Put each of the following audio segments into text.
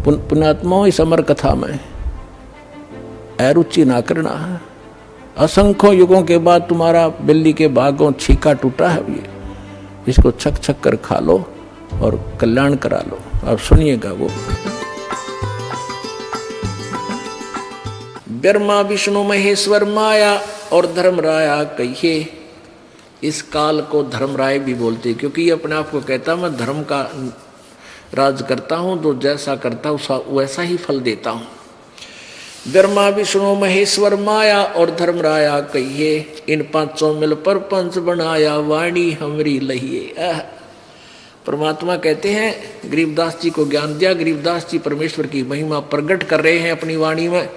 पुण्यात्माओं, इस अमर कथा में अरुचि ना करना है। असंख्यों युगों के बाद तुम्हारा बिल्ली के भागों छीका टूटा है, ये इसको छक छक कर खा लो और कल्याण करा लो। आप सुनिएगा वो। ब्रह्मा विष्णु महेश्वर माया और धर्मराया कहिए। इस काल को धर्मराय भी बोलते, क्योंकि ये अपने आप को कहता मैं धर्म का राज करता हूं, तो जैसा करता हूं वैसा ही फल देता हूं। ब्रह्मा विष्णु महेश्वर माया और धर्मराया कहिए, इन पांचों मिल पर पंच बनाया, वाणी हमरी लहिए। परमात्मा कहते हैं गरीबदास जी को ज्ञान दिया। गरीबदास जी परमेश्वर की महिमा प्रकट कर रहे हैं अपनी वाणी में।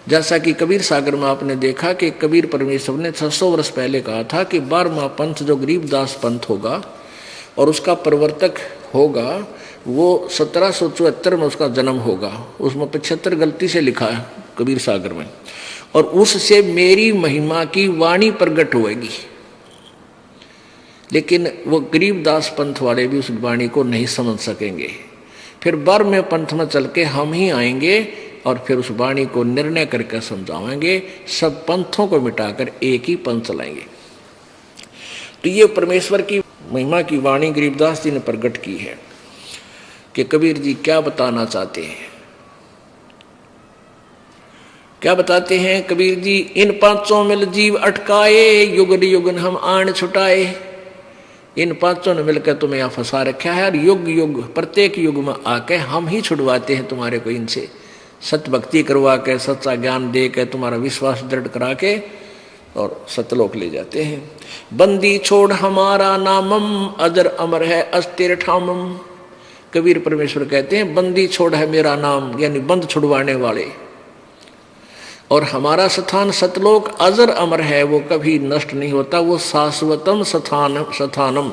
जैसा कि कबीर सागर में आपने देखा कि कबीर परमेश्वर ने 600 वर्ष पहले कहा था कि 12वां पंथ जो गरीबदास पंथ होगा और उसका प्रवर्तक होगा, वो 1774 में उसका जन्म होगा। उसमें 75 गलती से लिखा है कबीर सागर में। और उससे मेरी महिमा की वाणी प्रकट होगी। लेकिन वो गरीबदास पंथ वाले भी उस वाणी को नहीं समझ सकेंगे। फिर 12वें पंथ में चल के हम ही आएंगे और फिर उस वाणी को निर्णय करके समझाएंगे। सब पंथों को मिटाकर एक ही पंथ चलाएंगे। तो ये परमेश्वर की महिमा की वाणी गरीबदास जी ने प्रकट की है कि कबीर जी क्या बताना चाहते हैं। क्या बताते हैं कबीर जी, इन पांचों मिल जीव अटकाए, युगन युगन हम आन छुटाए। इन पांचों ने मिलकर तुम्हें यहाँ फंसा रखा है और युग युग प्रत्येक युग में आके हम ही छुड़वाते हैं तुम्हारे को इनसे। सत्य भक्ति करवा के, सच्चा ज्ञान दे के, तुम्हारा विश्वास दृढ़ करा के और सतलोक ले जाते हैं। बंदी छोड़ हमारा नामम, अजर अमर है अस्थिर ठामम। कबीर परमेश्वर कहते हैं बंदी छोड़ है मेरा नाम, यानी बंद छुड़वाने वाले। और हमारा स्थान सतलोक अजर अमर है, वो कभी नष्ट नहीं होता। वो शाश्वतम स्थानम,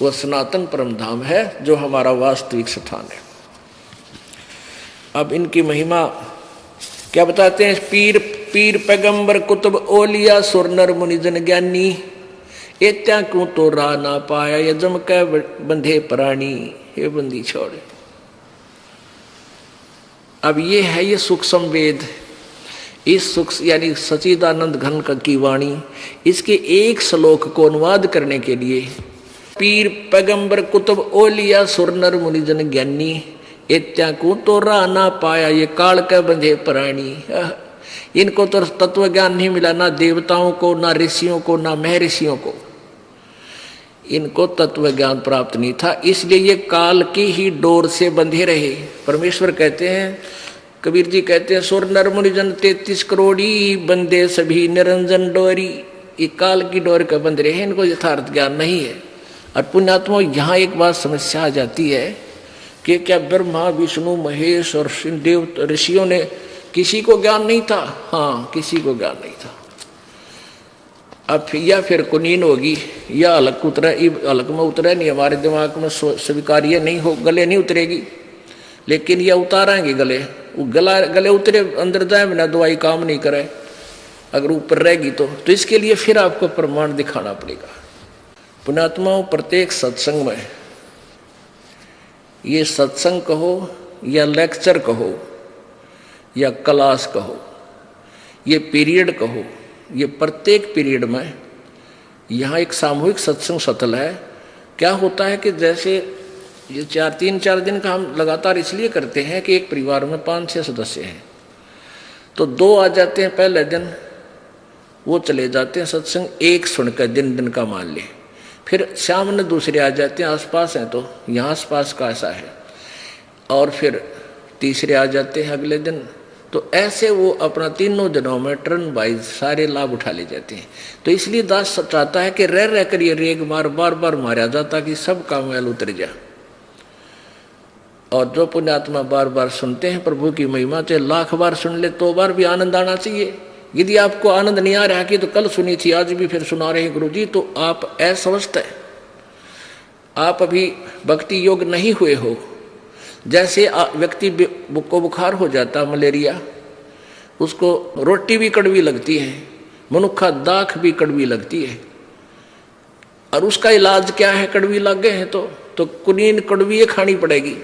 वो सनातन परम धाम है जो हमारा वास्तविक स्थान है। अब इनकी महिमा क्या बताते हैं। पीर पीर पैगंबर कुतुब ओलिया, सुर नर मुनिजन ज्ञानी, एत्या क्यों तो राह ना पाया, यजम कै बंधे प्राणी। हे बंदी छोड़। अब ये है ये सूक्ष्म वेद। इस सूक्ष्म यानी सच्चिदानंद घन की वाणी, इसके एक श्लोक को अनुवाद करने के लिए पीर पैगंबर कुतुब ओलिया, सुर नर मुनिजन ज्ञानी, इत्याकू तो राह ना पाया, ये काल के बंधे प्राणी। इनको तो तत्व ज्ञान नहीं मिला, ना देवताओं को, ना ऋषियों को, ना महर्षियों को। इनको तत्व ज्ञान प्राप्त नहीं था, इसलिए ये काल की ही डोर से बंधे रहे। परमेश्वर कहते हैं, कबीर जी कहते हैं, सुर नर मुनिजन 33 करोड़ी, बंदे सभी निरंजन डोरी। ये काल की डोर का बंद रहे, इनको यथार्थ ज्ञान नहीं है। और पुण्यात्मा, यहाँ एक बात समस्या आ जाती है कि क्या ब्रह्मा विष्णु महेश और देव ऋषियों ने किसी को ज्ञान नहीं था? हाँ, किसी को ज्ञान नहीं था। अब या फिर कुनीन होगी या अलग उतरा, अलग में उतरे नहीं, हमारे दिमाग में स्वीकार्य नहीं हो, गले नहीं उतरेगी। लेकिन यह उतारेंगे गले, वो गले उतरे अंदर जाए बिना दवाई काम नहीं करे, अगर ऊपर रहेगी तो इसके लिए फिर आपको प्रमाण दिखाना पड़ेगा। पुण्यात्माओं, प्रत्येक सत्संग में, ये सत्संग कहो या लेक्चर कहो या क्लास कहो, ये पीरियड कहो, ये प्रत्येक पीरियड में यहाँ एक सामूहिक सत्संग सतल है। क्या होता है कि जैसे ये 3-4 दिन का हम लगातार इसलिए करते हैं कि एक परिवार में 5-6 सदस्य हैं, तो 2 आ जाते हैं पहले दिन, वो चले जाते हैं सत्संग एक सुनकर, दिन का मान ले। फिर शाम में दूसरे आ जाते हैं, आसपास हैं तो यहाँ आसपास का ऐसा है, और फिर तीसरे आ जाते हैं अगले दिन। तो ऐसे वो अपना 3 दिनों में टर्न वाइज सारे लाभ उठा ले जाते हैं। तो इसलिए दास चाहता है कि रह कर ये रेग मार बार बार मारा जा, ताकि सब का मैल उतर जाए। और जो पुण्यात्मा बार बार सुनते हैं प्रभु की महिमा, चाहे 1,00,000 बार सुन ले तो बार भी आनंद आना चाहिए। यदि आपको आनंद नहीं आ रहा कि तो कल सुनी थी आज भी फिर सुना रहे हैं गुरु जी, तो आप अस्वस्थ है, आप अभी भक्ति योग नहीं हुए हो। जैसे व्यक्ति को बुखार हो जाता, मलेरिया, उसको रोटी भी कड़वी लगती है, मनुखा दाख भी कड़वी लगती है, और उसका इलाज क्या है? कड़वी लग गए हैं तो कुनीन कड़वी खानी पड़ेगी।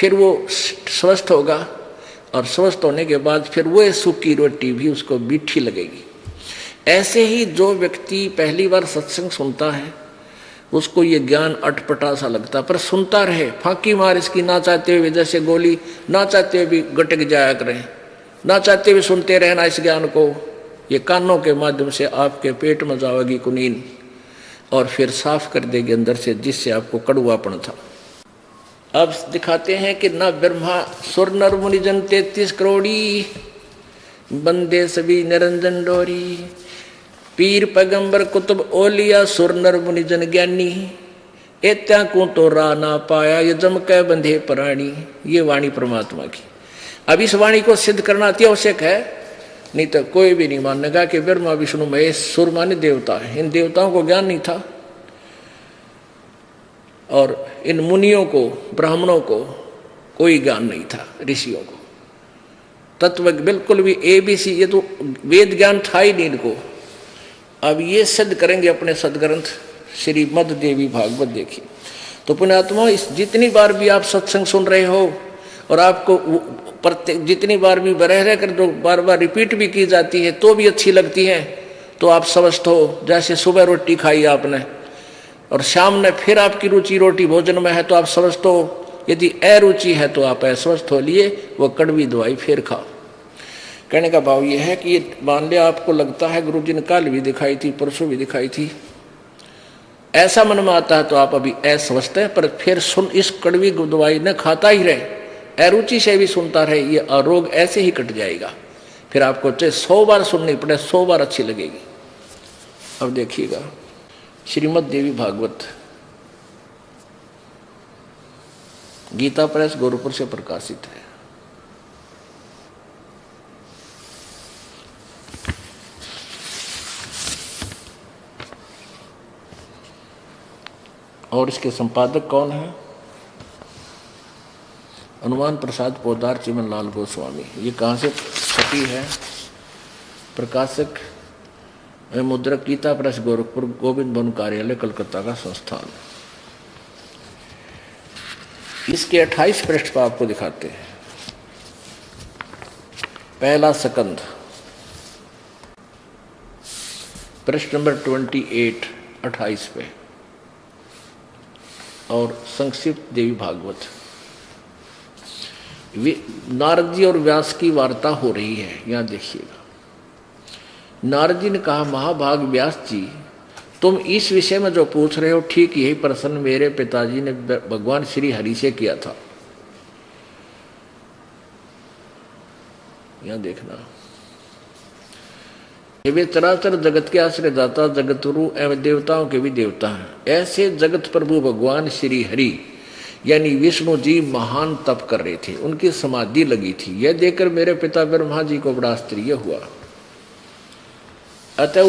फिर वो स्वस्थ होगा, और स्वस्थ होने के बाद फिर वो सूखी रोटी भी उसको मीठी लगेगी। ऐसे ही जो व्यक्ति पहली बार सत्संग सुनता है उसको ये ज्ञान अटपटा सा लगता, पर सुनता रहे, फांकी मार इसकी, ना चाहते हुए जैसे गोली, ना चाहते हुए भी गटक जाया करें, ना चाहते हुए सुनते रहना इस ज्ञान को। ये कानों के माध्यम से आपके पेट में जाएगी कुनीन, और फिर साफ कर देगी अंदर से, जिससे आपको कड़ुआपन था। अब दिखाते हैं कि ना ब्रह्मा सुर नर मुनि जन 33 करोड़ी, बंदे सभी निरंजन डोरी, पीर पैगंबर कुतुब ओलिया सुर नर मुनि जन ज्ञानी, एत्या को तो रा ना पाया ये जम कै बंधे प्राणी। ये वाणी परमात्मा की। अब इस वाणी को सिद्ध करना अति आवश्यक है, नहीं तो कोई भी नहीं मानेगा कि ब्रह्मा विष्णु महेश सुर माने देवता है। इन देवताओं को ज्ञान नहीं था, और इन मुनियों को, ब्राह्मणों को कोई ज्ञान नहीं था, ऋषियों को तत्व बिल्कुल भी ABC, ये तो वेद ज्ञान था ही नहीं इनको। अब ये सिद्ध करेंगे अपने सदग्रंथ श्रीमद् देवी भागवत। देखिए तो पुण्यात्मा, इस जितनी बार भी आप सत्संग सुन रहे हो और आपको प्रत्येक जितनी बार भी रह कर जो बार बार रिपीट भी की जाती है तो भी अच्छी लगती है, तो आप स्वस्थ हो। जैसे सुबह रोटी खाई आपने और शाम में फिर आपकी रुचि रोटी भोजन में है तो आप स्वस्थ हो, यदि अरुचि है तो आप अस्वस्थ हो लिए वो कड़वी दवाई फिर खाओ। कहने का भाव ये है कि ये मान लिया आपको लगता है गुरु जी ने कल भी दिखाई थी, परसों भी दिखाई थी, ऐसा मन में आता है तो आप अभी अस्वस्थ है, पर फिर सुन इस कड़वी दवाई न खाता ही रहे, अरुचि से भी सुनता रहे, ये रोग ऐसे ही कट जाएगा। फिर आपको चाहे 100 बार सुननी पड़े, 100 बार अच्छी लगेगी। अब देखिएगा श्रीमद् देवी भागवत, गीता प्रेस गोरखपुर से प्रकाशित है। और इसके संपादक कौन है? हनुमान प्रसाद पोदार चिमन लाल गोस्वामी। ये कहाँ से छपी है? प्रकाशक मुद्रक गीता प्रेस गोरखपुर, गोविंद भवन कार्यालय कलकत्ता का संस्थान। इसके 28 पृष्ठ पर आपको दिखाते हैं। पहला सकंद, पृष्ठ नंबर 28, 28 पे, और संक्षिप्त देवी भागवत। नारद जी और व्यास की वार्ता हो रही है, यहां देखिएगा। नारद जी ने कहा, महाभाग व्यास जी, तुम इस विषय में जो पूछ रहे हो ठीक यही प्रश्न मेरे पिताजी ने भगवान श्री हरि से किया था। यहां देखना, वे चराचर जगत के आश्रयदाता, जगतगुरु एवं देवताओं के भी देवता हैं। ऐसे जगत प्रभु भगवान श्री हरि यानी विष्णु जी महान तप कर रहे थे, उनकी समाधि लगी थी। यह देखकर मेरे पिता ब्रह्मा जी को बड़ा आश्चर्य हुआ। अतः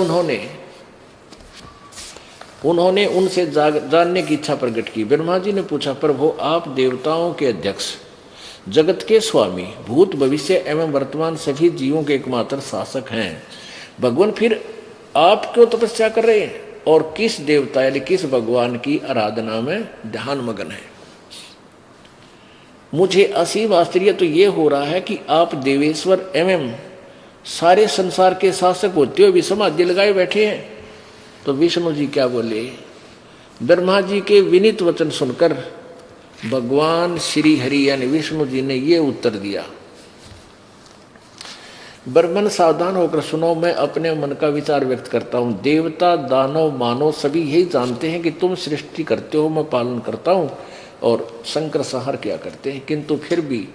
उन्होंने उनसे जानने की इच्छा प्रकट की। ब्रह्मा जी ने पूछा, प्रभु आप देवताओं के अध्यक्ष, जगत के स्वामी, भूत भविष्य एवं वर्तमान सभी जीवों के एकमात्र शासक हैं, भगवान फिर आप क्यों तपस्या कर रहे हैं और किस देवता यानी किस भगवान की आराधना में ध्यान मगन है? मुझे असीम आश्चर्य तो ये हो रहा है कि आप देवेश्वर एवं सारे संसार के शासक होते हुए भी समाधि लगाए बैठे हैं। तो विष्णु जी क्या बोले? ब्रह्मा जी के विनीत वचन सुनकर भगवान श्री हरि यानी विष्णु जी ने ये उत्तर दिया, ब्रह्मन सावधान होकर सुनो, मैं अपने मन का विचार व्यक्त करता हूँ। देवता, दानव, मानव सभी यही जानते हैं कि तुम सृष्टि करते हो, मैं पालन करता हूँ, और शंकर संहार किया करते हैं। किंतु फिर भी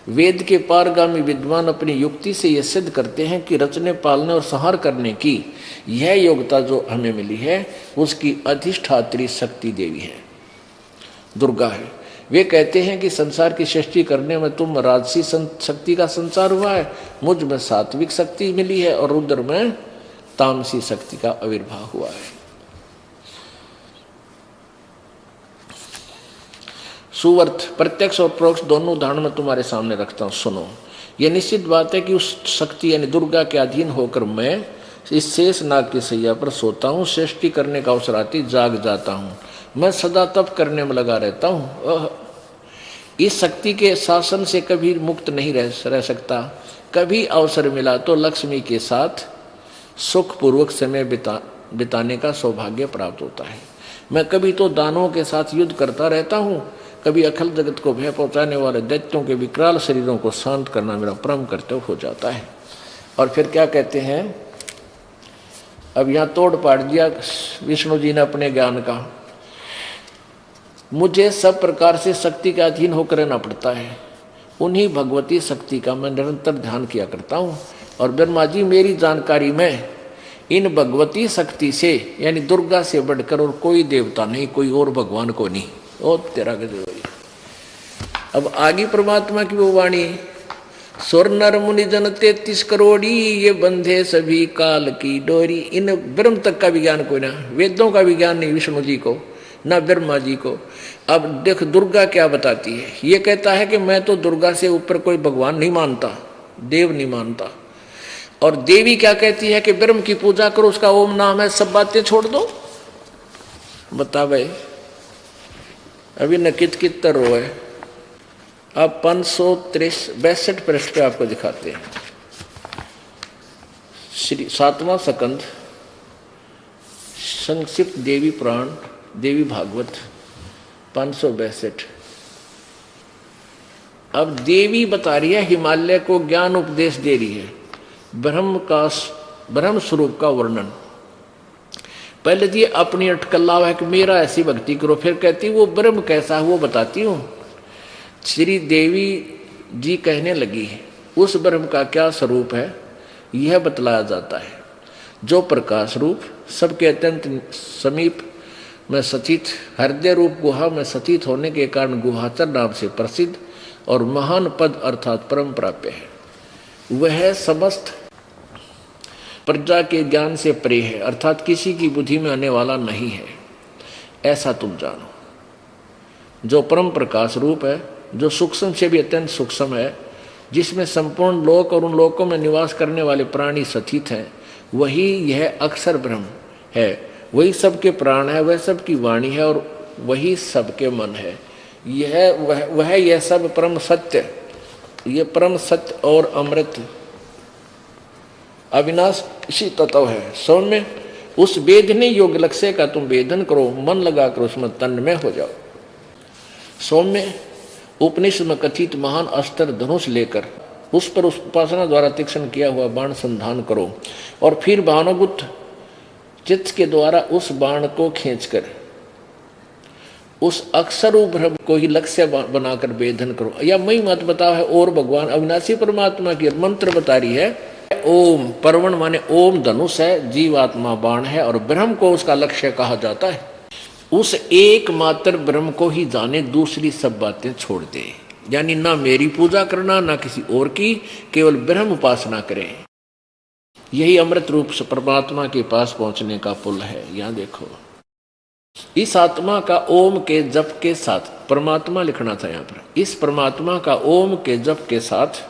वेद के पारगामी विद्वान अपनी युक्ति से यह सिद्ध करते हैं कि रचने, पालने और संहार करने की यह योग्यता जो हमें मिली है उसकी अधिष्ठात्री शक्ति देवी है, दुर्गा है। वे कहते हैं कि संसार की सृष्टि करने में तुम राजसी शक्ति का संचार हुआ है, मुझ में सात्विक शक्ति मिली है और रुद्र में तामसी शक्ति का आविर्भाव हुआ है। सुवर्थ, प्रत्यक्ष और परोक्ष दोनों उदाहरण में तुम्हारे सामने रखता हूं, सुनो। यह निश्चित बात है कि उस शक्ति यानी दुर्गा के अधीन होकर मैं इस शेष नाग की सैया पर सोता हूँ, सृष्टि करने का अवसर आती जाग जाता हूँ, मैं सदा तप करने में लगा रहता हूँ। इस शक्ति के शासन से कभी मुक्त नहीं रह सकता। कभी अवसर मिला तो लक्ष्मी के साथ सुखपूर्वक समय बिताने का सौभाग्य प्राप्त होता है। मैं कभी तो दानवों के साथ युद्ध करता रहता हूँ, कभी अखिल जगत को भय पहुँचाने वाले दैत्यों के विकराल शरीरों को शांत करना मेरा परम कर्तव्य हो जाता है। और फिर क्या कहते हैं, अब यहाँ तोड़ पाड़ दिया विष्णु जी ने अपने ज्ञान का। मुझे सब प्रकार से शक्ति के अधीन होकर रहना पड़ता है, उन्हीं भगवती शक्ति का मैं निरंतर ध्यान किया करता हूँ। और ब्रह्मा जी मेरी जानकारी में इन भगवती शक्ति से यानी दुर्गा से बढ़कर और कोई देवता नहीं, कोई और भगवान को नहीं। ओ तेरा गजब। अब आगे परमात्मा की वो वाणी, स्वर नर मुनि जन 33 करोड़ी, ये बंधे सभी काल की डोरी। इन ब्रह्म तक का विज्ञान कोई ना, वेदों का विज्ञान नहीं विष्णु जी को, ना ब्रह्मा जी को। अब देख दुर्गा क्या बताती है, ये कहता है कि मैं तो दुर्गा से ऊपर कोई भगवान नहीं मानता, देव नहीं मानता। और देवी क्या कहती है कि ब्रह्म की पूजा करो, उसका ओम नाम है, सब बातें छोड़ दो। बता भाई, अभी न कित रो है। अब 562 पृष्ठ पे आपको दिखाते हैं श्री 7वां स्कंद संक्षिप्त देवी पुराण देवी भागवत 562। अब देवी बता रही है, हिमालय को ज्ञान उपदेश दे रही है, ब्रह्म स्वरूप का वर्णन। पहले दिए अपनी अटकल्ला है कि मेरा ऐसी भक्ति करो, फिर कहती वो ब्रह्म कैसा है वो बताती हूँ। श्री देवी जी कहने लगी है उस ब्रह्म का क्या स्वरूप है यह बतलाया जाता है, जो प्रकाश रूप सबके अत्यंत समीप में सचित हृदय रूप गुहा में सचित होने के कारण गुहाचर नाम से प्रसिद्ध और महान पद अर्थात परम प्राप्य है। वह समस्त प्रजा के ज्ञान से परे है, अर्थात किसी की बुद्धि में आने वाला नहीं है, ऐसा तुम जानो। जो परम प्रकाश रूप है, जो सूक्ष्म से भी अत्यंत सूक्ष्म है, जिसमें संपूर्ण लोक और उन लोकों में निवास करने वाले प्राणी सचित हैं, वही यह अक्षर ब्रह्म है। वही सबके प्राण है, वह सबकी वाणी है और वही सबके मन है। यह सब परम सत्य, ये परम सत्य और अमृत अविनाशी तत्व है। सौम्य उस वेदने योग्य लक्ष्य का तुम वेदन करो, मन लगाकर उसमें तन्मय हो जाओ। सौम्य उपनिषद में कथित महान अस्त्र धनुष लेकर उस पर उस उपासना द्वारा तीक्ष्ण किया हुआ बाण संधान करो और फिर भानुगुप्त चित्त के द्वारा उस बाण को खींचकर उस अक्षर ब्रह्म को ही लक्ष्य बनाकर वेदन करो। या मई मत बताओ है और भगवान अविनाशी परमात्मा की मंत्र बता रही है। ओम परवण माने ओम धनुष है, जीवात्मा बाण है और ब्रह्म को उसका लक्ष्य कहा जाता है। उस एकमात्र ब्रह्म को ही जाने, दूसरी सब बातें छोड़ दे। यानी ना मेरी पूजा करना ना किसी और की, केवल ब्रह्म उपासना करें। यही अमृत रूप से परमात्मा के पास पहुंचने का पुल है। यहां देखो, इस आत्मा का ओम के जप के साथ परमात्मा लिखना था यहाँ पर। इस परमात्मा का ओम के जप के साथ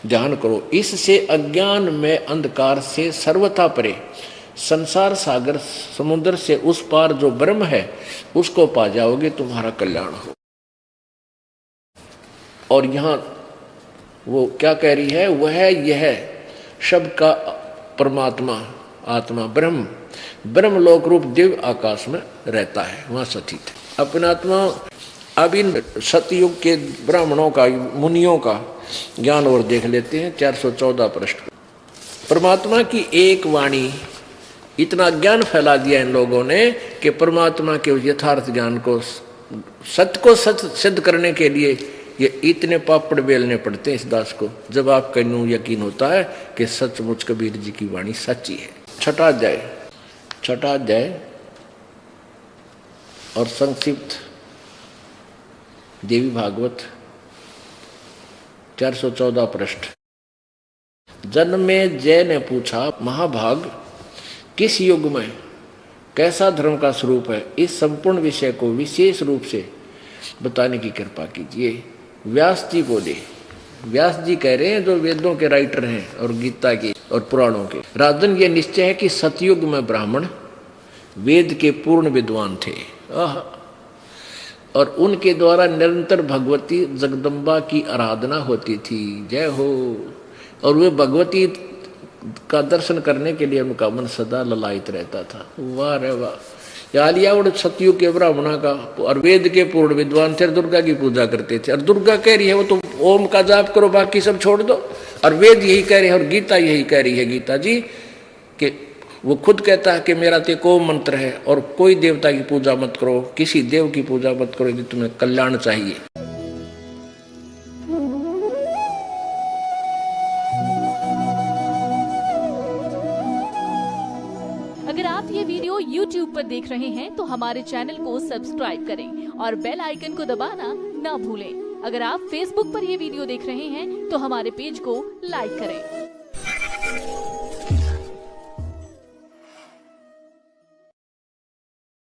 ध्यान करो। इससे अज्ञान में अंधकार से सर्वथा परे संसार सागर समुद्र से उस पार जो ब्रह्म है उसको पा जाओगे, तुम्हारा कल्याण हो। और यहां वो क्या कह रही है, वह यह शब्द का परमात्मा आत्मा ब्रह्म लोक रूप दिव्य आकाश में रहता है, वहां सचित है अपना आत्मा। अब इन सतयुग के ब्राह्मणों का मुनियों का ज्ञान और देख लेते हैं 414 पृष्ठ। परमात्मा की एक वाणी, इतना ज्ञान फैला दिया इन लोगों ने कि परमात्मा के यथार्थ ज्ञान को सत्य को सत्य सिद्ध करने के लिए ये इतने पापड़ बेलने पड़ते हैं इस दास को, जब आपका यकीन होता है कि सचमुच कबीर जी की वाणी सच्ची है। छठा अध्याय और संक्षिप्त देवी भागवत 414 पृष्ठ। जन्मेजय ने पूछा, महाभाग किस युग में कैसा धर्म का स्वरूप है, इस संपूर्ण विषय को विशेष रूप से बताने की कृपा कीजिए। व्यास जी बोले, व्यास जी कह रहे हैं जो वेदों के राइटर हैं और गीता के और पुराणों के। राजन ये निश्चय है कि सतयुग में ब्राह्मण वेद के पूर्ण विद्वान थे। और उनके द्वारा निरंतर भगवती जगदम्बा की आराधना होती थी। जय हो। और वे भगवती का दर्शन करने के लिए उनका मन सदा ललायित रहता था। वाह रे वाह। आलियावड़ सतयुग के ब्राह्मणा का और वेद के पूर्ण विद्वान थे, दुर्गा की पूजा करते थे। और दुर्गा कह रही है वो तो ओम का जाप करो, बाकी सब छोड़ दो। और वेद यही कह रहे हैं और गीता यही कह रही है, गीता जी कि वो खुद कहता है कि मेरा तो एक ओम मंत्र है और कोई देवता की पूजा मत करो, किसी देव की पूजा मत करो यदि तुम्हें कल्याण चाहिए। अगर आप ये वीडियो YouTube पर देख रहे हैं तो हमारे चैनल को सब्सक्राइब करें और बेल आइकन को दबाना ना भूलें। अगर आप Facebook पर ये वीडियो देख रहे हैं तो हमारे पेज को लाइक करें।